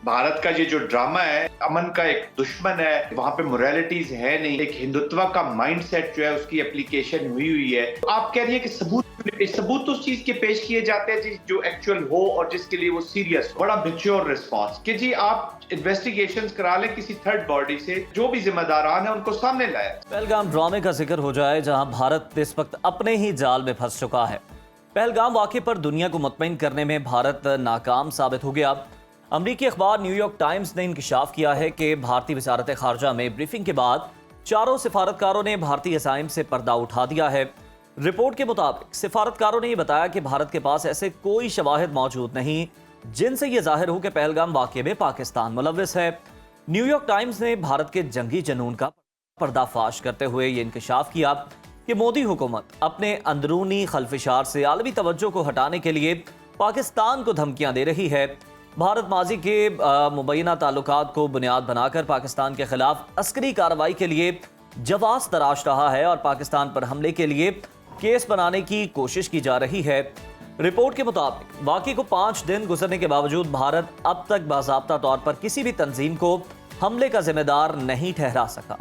भारत का ये जो ड्रामा है, अमन का एक दुश्मन है, वहां पे मोरालिटीज है नहीं, एक हिंदुत्व का माइंडसेट जो है उसकी एप्लीकेशन हुई है। तो आप कह रही है कि सबूत तो उस चीज के पेश किए जाते हैं जो एक्चुअल हो और जिसके लिए वो सीरियस हो। बड़ा मैच्योर रिस्पॉन्स कि जी आप इन्वेस्टिगेशंस करा लें किसी थर्ड बॉडी से, जो भी जिम्मेदारान है उनको सामने लाया। पहलगाम ड्रामे का जिक्र हो जाए, जहां भारत इस वक्त अपने ही जाल में फंस चुका है। पहलगाम वाक़े पर दुनिया को मुतमईन करने में भारत नाकाम साबित हो गया। अमरीकी अखबार न्यूयॉर्क टाइम्स ने इंकशाफ किया है कि भारतीय वजारत खारजा में ब्रीफिंग के बाद चारों सिफारतकारों ने भारतीय अज़ाइम से पर्दा उठा दिया है। रिपोर्ट के मुताबिक सिफारतकारों ने यह बताया कि भारत के पास ऐसे कोई शवाहिद मौजूद नहीं जिनसे यह जाहिर हो कि पहलगाम वाक़े में पाकिस्तान मुलव्विस है। न्यूयॉर्क टाइम्स ने भारत के जंगी जनून का पर्दाफाश करते हुए ये इंकशाफ किया कि मोदी हुकूमत अपने अंदरूनी खलफिशार से आलमी तवज्जो को हटाने के लिए पाकिस्तान को धमकियां दे रही है। भारत माजी के मुबैना ताल्लुकात को बुनियाद बनाकर पाकिस्तान के खिलाफ अस्करी कार्रवाई के लिए जवाब तराश रहा है और पाकिस्तान पर हमले के लिए केस बनाने की कोशिश की जा रही है। रिपोर्ट के मुताबिक वाक़े को 5 दिन गुजरने के बावजूद भारत अब तक बाज़ाब्ता तौर पर किसी भी तंजीम को हमले का जिम्मेदार नहीं ठहरा सका।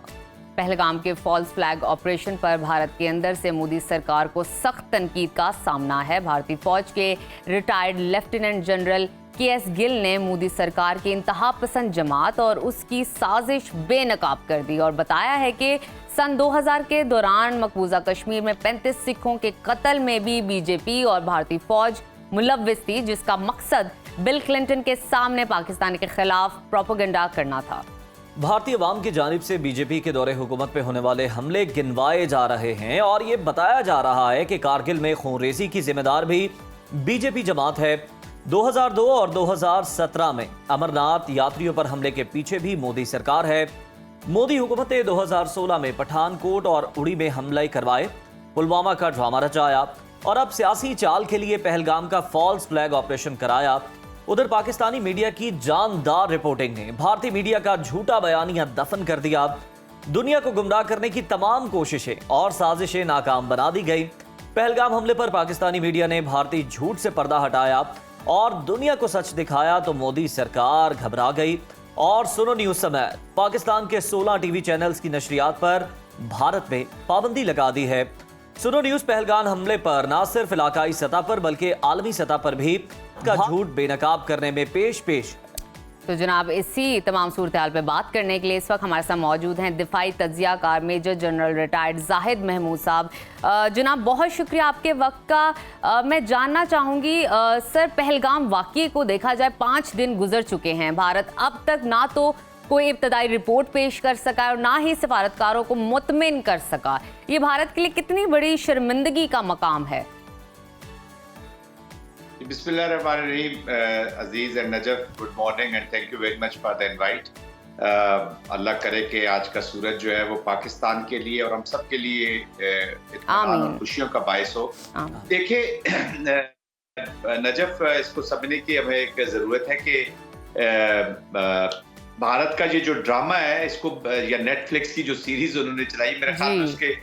पहलगाम के फॉल्स फ्लैग ऑपरेशन पर भारत के अंदर से मोदी सरकार को सख्त तनकीद का सामना है। भारतीय फौज के retired lieutenant general KS. Gill ने मोदी सरकार की इंतहा पसंद जमात और उसकी साजिश बेनकाब कर दी और बताया है कि सन 2000 के दौरान मकबूजा कश्मीर में 35 सिखों के कत्ल में भी बीजेपी और भारतीय फौज मुलव्विस थी, जिसका मकसद बिल क्लिंटन के सामने पाकिस्तान के खिलाफ प्रोपेगेंडा करना था। भारतीय अवाम की जानिब से बीजेपी के दौरे हुकूमत पे होने वाले हमले गिनवाए जा रहे हैं और ये बताया जा रहा है कि कारगिल में खूनरेजी की जिम्मेदार भी बीजेपी जमात है। 2002 और 2017 में अमरनाथ यात्रियों पर हमले के पीछे भी मोदी सरकार है। मोदी हुकूमत ने 2016 में पठानकोट और उड़ी में हमले करवाए, पुलवामा का ड्रामा रचाया और अब सियासी चाल के लिए पहलगाम का फॉल्स फ्लैग ऑपरेशन कराया। उधर पाकिस्तानी मीडिया की जानदार रिपोर्टिंग ने भारतीय मीडिया का झूठा बयानिया दफन कर दिया। दुनिया को गुमराह करने की तमाम कोशिशें और साजिशें नाकाम बना दी गई। पहलगाम हमले पर पाकिस्तानी मीडिया ने भारतीय झूठ से पर्दा हटाया और दुनिया को सच दिखाया तो मोदी सरकार घबरा गई और सुनो न्यूज समेत पाकिस्तान के 16 टीवी चैनल्स की नशरियात पर भारत में पाबंदी लगा दी है। सुनो न्यूज पहलगाम हमले पर न सिर्फ इलाकाई सतह पर बल्कि आलमी सतह पर भी का झूठ बेनकाब करने में पेश है। तो जनाब, इसी तमाम सूरत हाल पर बात करने के लिए इस वक्त हमारे साथ मौजूद हैं दिफाई तज्जियाकार major general retired Zahid Mahmood साहब। जनाब, बहुत शुक्रिया आपके वक्त का। मैं जानना चाहूँगी सर, पहलगाम वाक़ये को देखा जाए 5 दिन गुजर चुके हैं, भारत अब तक ना तो कोई इब्तदाई रिपोर्ट पेश कर सका और ना ही सफारतकारों को मुतमिन कर सका। ये भारत के लिए कितनी बड़ी शर्मिंदगी का मकाम है? बिस्मिल्लाहिर्रहमानिर्रहीम। Aziz and Najaf, good morning and thank you very much for the invite. अल्लाह करे कि आज का सूरज जो है वो पाकिस्तान के लिए और हम सब के लिए खुशियों का बायस हो। देखिए नजफ, इसको समझने की हमें एक ज़रूरत है कि भारत का ये जो ड्रामा है, इसको या नेटफ्लिक्स की जो सीरीज उन्होंने चलाई, मेरे ख्याल में उसके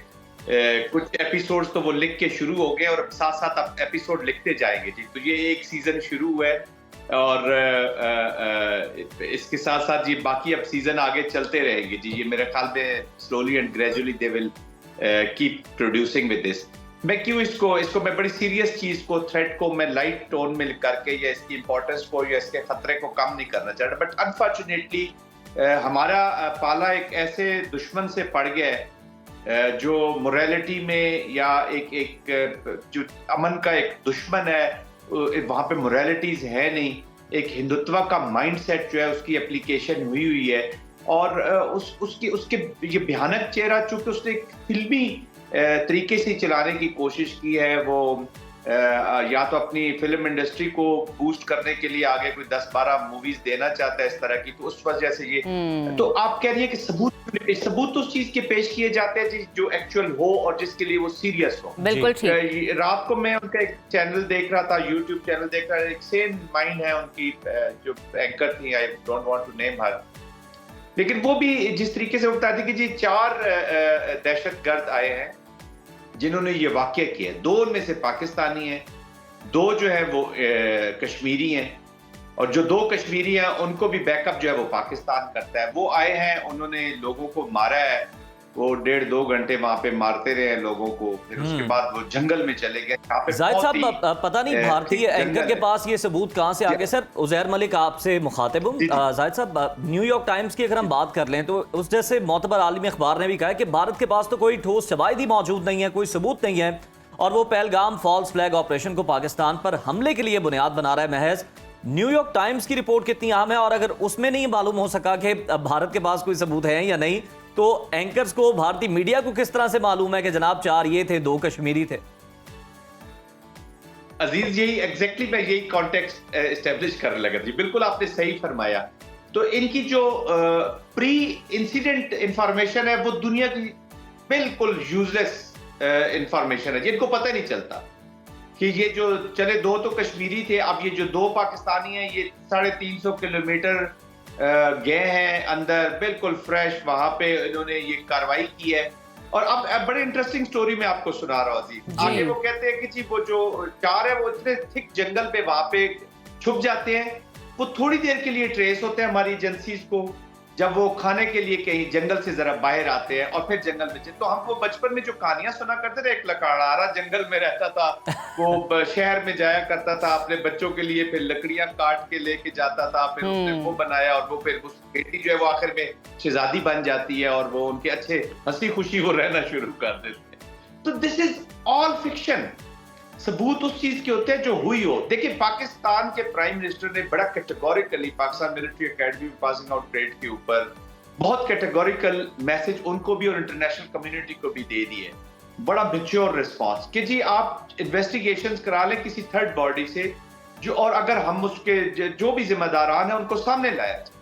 कुछ एपिसोड्स तो वो लिख के शुरू हो गए और साथ साथ अब एपिसोड लिखते जाएंगे जी। तो ये एक सीजन शुरू हुआ है और इसके साथ साथ ये बाकी अब सीजन आगे चलते रहेंगे जी। ये मेरे ख्याल में slowly and gradually they will keep producing with this. मैं क्यों इसको मैं बड़ी सीरियस चीज को, थ्रेट को मैं लाइट टोन में करके या इसकी इंपॉर्टेंस को या इसके खतरे को कम नहीं करना चाहता, बट अनफॉर्चुनेटली हमारा पाला एक ऐसे दुश्मन से पड़ गया है जो मोरालिटी में या एक जो अमन का एक दुश्मन है, वहां पे मोरालिटीज है नहीं, एक हिंदुत्व का माइंडसेट जो है उसकी एप्लीकेशन हुई है और उसके ये भयानक चेहरा, चूंकि उसने एक फिल्मी तरीके से चलाने की कोशिश की है। वो या तो अपनी फिल्म इंडस्ट्री को बूस्ट करने के लिए आगे कोई 10-12 मूवीज देना चाहता है इस तरह की, तो उस वजह से ये तो आप कह रही है कि सबूत तो उस चीज के पेश किए जाते हैं जो एक्चुअल हो और जिसके लिए वो सीरियस हो। बिल्कुल ठीक। रात को मैं उनका एक चैनल देख रहा था, यूट्यूब चैनल देख रहा था, एक सेम माइंड है उनकी जो एंकर थी, I don't want to name her, लेकिन वो भी जिस तरीके से बताती थी कि जी 4 दहशतगर्द आए हैं जिन्होंने ये वाक़या किया। 2 उनमें से पाकिस्तानी हैं, 2 जो है वो कश्मीरी हैं और जो 2 कश्मीरी हैं उनको भी बैकअप जो है वो पाकिस्तान करता है। वो आए हैं, उन्होंने लोगों को मारा है, वो 1.5-2 घंटे वहां पे मारते रहे हैं लोगों को, फिर उसके बाद वो जंगल में चले गए। जाहिद साहब, पता नहीं भारतीय एंकर के पास ये सबूत कहां से आ गए। सर उजैर मलिक आपसे मुखातिब हूं। जाहिद साहब, न्यूयॉर्क टाइम्स की अगर हम बात कर लें तो उस जैसे मोतबर आलमी अखबार ने भी कहा है कि भारत के पास तो कोई ठोस शवाहिद ही मौजूद नहीं है, कोई सबूत नहीं है, और वो पहलगाम फॉल्स फ्लैग ऑपरेशन को पाकिस्तान पर हमले के लिए बुनियाद बना रहा है। महज न्यूयॉर्क टाइम्स की रिपोर्ट कितनी अहम है, और अगर उसमें नहीं मालूम हो सका कि भारत के पास कोई सबूत है या नहीं, तो एंकर्स को, भारतीय मीडिया को किस तरह से मालूम है कि जनाब 4 ये थे, 2 कश्मीरी थे? अजीज, यही एग्जैक्टली मैं यही कॉन्टेक्स्ट एस्टेब्लिश करने लगा जी। बिल्कुल आपने सही फरमाया। तो इनकी जो प्री इंसिडेंट इंफॉर्मेशन है वो दुनिया की बिल्कुल यूजलेस इंफॉर्मेशन है, जिनको पता नहीं चलता कि ये जो चले 2 तो कश्मीरी थे, अब ये जो 2 पाकिस्तानी हैं ये 350 किलोमीटर गए हैं अंदर, बिल्कुल फ्रेश, वहां पे इन्होंने ये कार्रवाई की है। और अब बड़े इंटरेस्टिंग स्टोरी मैं आपको सुना रहा हूँ जी। आगे वो कहते हैं कि जी वो जो 4 है वो इतने थिक जंगल पे वहां पे छुप जाते हैं, वो थोड़ी देर के लिए ट्रेस होते हैं हमारी एजेंसीज को, जब वो खाने के लिए कहीं जंगल से जरा बाहर आते हैं और फिर जंगल में तो हमको बचपन में जो कहानियां सुना करते थे, एक लकड़हारा जंगल में रहता था, वो शहर में जाया करता था अपने बच्चों के लिए, फिर लकड़ियां काट के लेके जाता था, फिर उसने वो बनाया और वो फिर उस बेटी जो है वो आखिर में शहजादी बन जाती है और वो उनके अच्छे हंसी खुशी वो रहना शुरू कर देते हैं। तो दिस इज ऑल फिक्शन। सबूत उस चीज के होते हैं जो हुई हो। देखिए, पाकिस्तान के प्राइम मिनिस्टर ने बड़ा कैटेगोरिकली पाकिस्तान मिलिट्री एकेडमी में पासिंग आउट परेड के ऊपर बहुत कैटेगोरिकल मैसेज उनको भी और इंटरनेशनल कम्युनिटी को भी दे दिए, बड़ा मैच्योर रिस्पांस कि जी आप इन्वेस्टिगेशंस करा लें किसी थर्ड बॉडी से, जो और अगर हम उसके जो भी जिम्मेदारान हैं उनको सामने लाया जाए।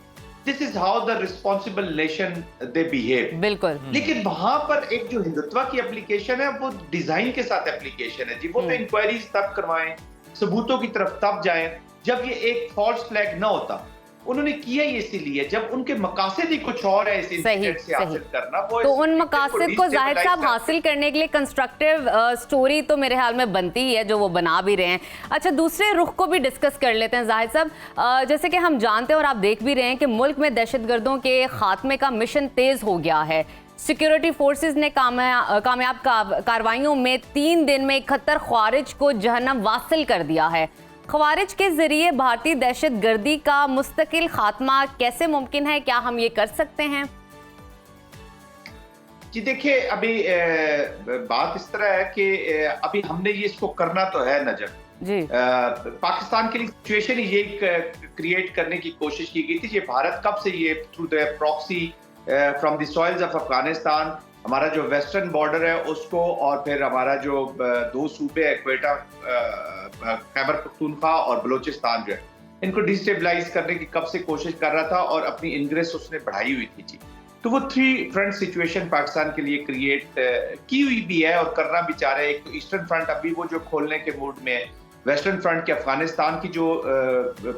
This is how the responsible nation they behave. बिल्कुल। लेकिन वहां पर एक जो हिंदुत्व की एप्लीकेशन है वो डिजाइन के साथ एप्लीकेशन है जी। वो तो इंक्वायरीज तब करवाएं, सबूतों की तरफ तब जाएं जब ये एक फॉल्स फ्लैग ना होता। उन्होंने किया ये इसीलिए जब उनके मकासद ही कुछ और है इस इंसिडेंट से हासिल करना। वो तो उन मकासद को जाहिद साहब हासिल करने के लिए कंस्ट्रक्टिव स्टोरी तो मेरे ख्याल में बनती ही है, जो वो बना भी रहे हैं। अच्छा, दूसरे रुख को भी डिस्कस कर लेते हैं जाहिद साहब। जैसे कि हम जानते हैं और आप देख भी रहे हैं कि मुल्क में दहशतगर्दों के खात्मे का मिशन तेज हो गया है। सिक्योरिटी फोर्सेस ने कामयाब कार्रवाइयों में 3 दिन में 71 ख्वारिज को जहन्नम वासिल कर दिया है। ख्वारिज के जरिए भारतीय दहशत गर्दी का मुस्तकिल खात्मा कैसे मुमकिन है, क्या हम ये कर सकते हैं? जी देखिए, अभी बात इस तरह है कि अभी हमने ये इसको करना तो है नजर जी। पाकिस्तान के लिए सिचुएशन ये क्रिएट करने की कोशिश की गई थी। ये भारत कब से ये through the proxy from the soils of Afghanistan, हमारा जो वेस्टर्न बॉर्डर है उसको, और फिर हमारा जो 2 सूबे है क्वेटा, खैबर पख्तूनख्वा और बलोचिस्तान जो है, इनको डिस्टेबलाइज करने की कब से कोशिश कर रहा था और अपनी इंग्रेस उसने बढ़ाई हुई थी जी। तो वो 3 फ्रंट सिचुएशन पाकिस्तान के लिए क्रिएट की हुई भी है और करना भी चाह रहे हैं। एक तो ईस्टर्न फ्रंट अभी वो जो खोलने के मूड में है, वेस्टर्न फ्रंट के अफगानिस्तान की जो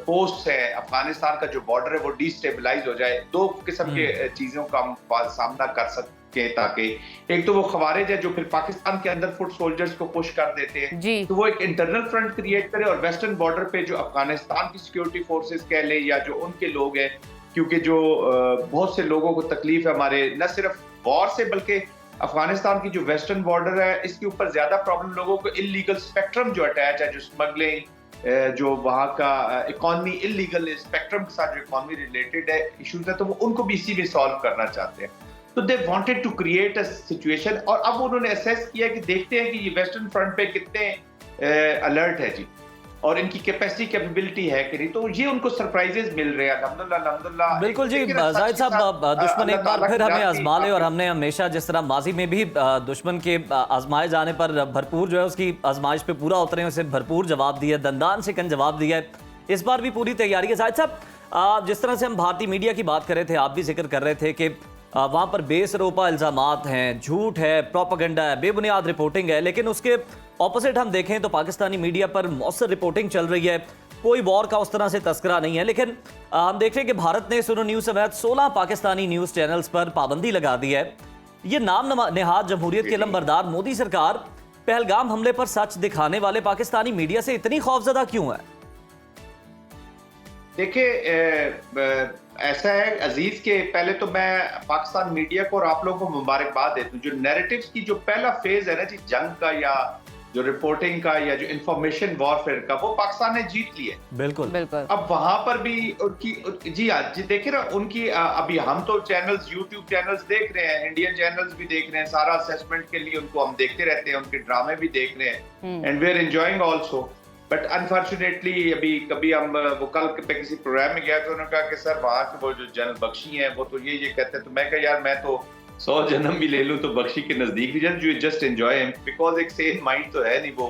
पोस्ट है, अफगानिस्तान का जो बॉर्डर है वो डिस्टेबलाइज हो जाए। 2 किस्म के चीजों का हम सामना कर सकते, ताकि एक तो वो खवारिज है जो फिर पाकिस्तान के अंदर फुट सोल्जर्स को पुश कर देते हैं, तो वो एक इंटरनल फ्रंट क्रिएट करे, और वेस्टर्न बॉर्डर पे जो अफगानिस्तान की सिक्योरिटी फोर्सेस कह ले या जो उनके लोग हैं, क्योंकि जो बहुत से लोगों को तकलीफ है हमारे न सिर्फ वॉर से बल्कि अफगानिस्तान की जो वेस्टर्न बॉर्डर है इसके ऊपर ज्यादा प्रॉब्लम लोगों को इलीगल स्पेक्ट्रम जो अटैच है, जो स्मगलिंग, जो वहाँ का इकोनॉमी, इलीगल स्पेक्ट्रम के साथ जो इकोनॉमी रिलेटेड है इश्यूज है, तो वो उनको भी इसी में सॉल्व करना चाहते हैं। तो they wanted to create a situation, और अब उन्होंने असेस किया कि देखते हैं कि ये वेस्टर्न फ्रंट पे कितने अलर्ट है जी, और इनकी कैपेसिटी कैपेबिलिटी है कि नहीं। तो ये उनको सरप्राइजेस मिल रहे हैं अल्हम्दुलिल्लाह। बिल्कुल जी। जाहिद साहब, दुश्मन एक बार फिर हमें आजमा ले, और हमने हमेशा जिस तरह माजी में भी दुश्मन के आजमाए जाने पर भरपूर जो है उसकी आजमाइश पे पूरा उतरे, उसे भरपूर जवाब दिया, दंदान शिकन जवाब दिया है। इस बार भी पूरी तैयारी है। जाहिद साहब, जिस तरह से हम भारतीय मीडिया की बात कर रहे थे, आप भी जिक्र कर रहे थे कि वहाँ पर बेसरोपा इल्ज़ामात हैं, झूठ है, प्रोपेगेंडा है, बेबुनियाद रिपोर्टिंग है, लेकिन उसके ऑपोजिट हम देखें तो पाकिस्तानी मीडिया पर मौसर रिपोर्टिंग चल रही है, कोई वॉर का उस तरह से तस्करा नहीं है। लेकिन हम देख रहे हैं कि भारत ने सुनो न्यूज़ समेत 16 पाकिस्तानी न्यूज़ चैनल्स पर पाबंदी लगा दी है। ये नाम नेहाद जमहूरियत के लंबरदार मोदी सरकार पहलगाम हमले पर सच दिखाने वाले पाकिस्तानी मीडिया से इतनी खौफजदा क्यों है? देखिए ऐसा है अजीज के, पहले तो मैं पाकिस्तान मीडिया को और आप लोगों को मुबारकबाद देता हूँ। जो नैरेटिव्स की जो पहला फेज है ना जी, जंग का या जो रिपोर्टिंग का या जो इंफॉर्मेशन वॉरफेयर का, वो पाकिस्तान ने जीत लिया। बिल्कुल बिल्कुल। अब वहां पर भी जी हाँ जी, देखिए ना उनकी अभी हम तो चैनल्स, यूट्यूब चैनल्स देख रहे हैं, इंडियन चैनल्स भी देख रहे हैं, सारा असेसमेंट के लिए उनको हम देखते रहते हैं, उनके ड्रामे भी देख रहे हैं and we are enjoying also. But unfortunately अभी कभी हम वो कल पे किसी प्रोग्राम में गया तो उन्होंने कहा कि सर वहाँ के वो जो जनरल बख्शी हैं वो तो ये कहते हैं, तो मैं कहा यार मैं तो 100 जन्म भी ले लूं तो बख्शी के नजदीक भी जस्ट एंजॉय हिम, बिकॉज एक सेम माइंड तो है नहीं वो।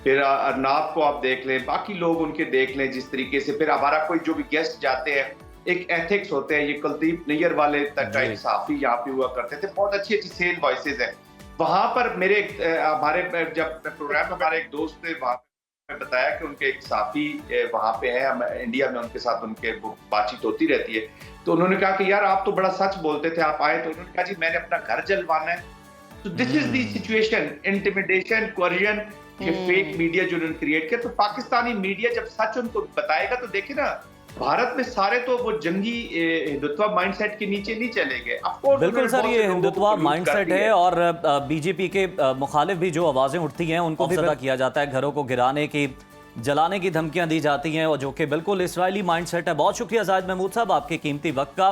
फिर अरनाब को आप देख लें, बाकी लोग उनके देख लें जिस तरीके से, फिर हमारा कोई जो भी गेस्ट जाते हैं, एक एथिक्स होते हैं। ये कुलदीप नैयर वाले टाइप साफी यहाँ पे हुआ करते थे, बहुत अच्छी अच्छी सेल वॉइसेज है वहां पर। मेरे हमारे जब प्रोग्राम हमारे एक दोस्त थे वहां पे बताया कि उनके एक साफी वहां पे है, हम इंडिया में उनके साथ उनके बातचीत होती रहती है, तो उन्होंने कहा कि यार आप तो बड़ा सच बोलते थे, आप आए तो उन्होंने कहा जी मैंने अपना घर जलवाना है। तो this is the situation, intimidation, Korean, ये फेक मीडिया जो उन्होंने क्रिएट किया। तो पाकिस्तानी मीडिया जब सच उनको बताएगा तो देखिए ना, भारत में सारे तो वो जंगी हिंदुत्व माइंडसेट के नीचे नहीं चले गए। बिल्कुल सर, ये हिंदुत्व माइंडसेट है और बीजेपी के मुखालिफ भी जो आवाजें उठती हैं उनको भी सदा किया जाता है, घरों को गिराने की, जलाने की धमकियां दी जाती हैं, और जो कि बिल्कुल इस्राएली माइंडसेट है। बहुत शुक्रिया जाहिद महमूद साहब आपके कीमती वक्त का।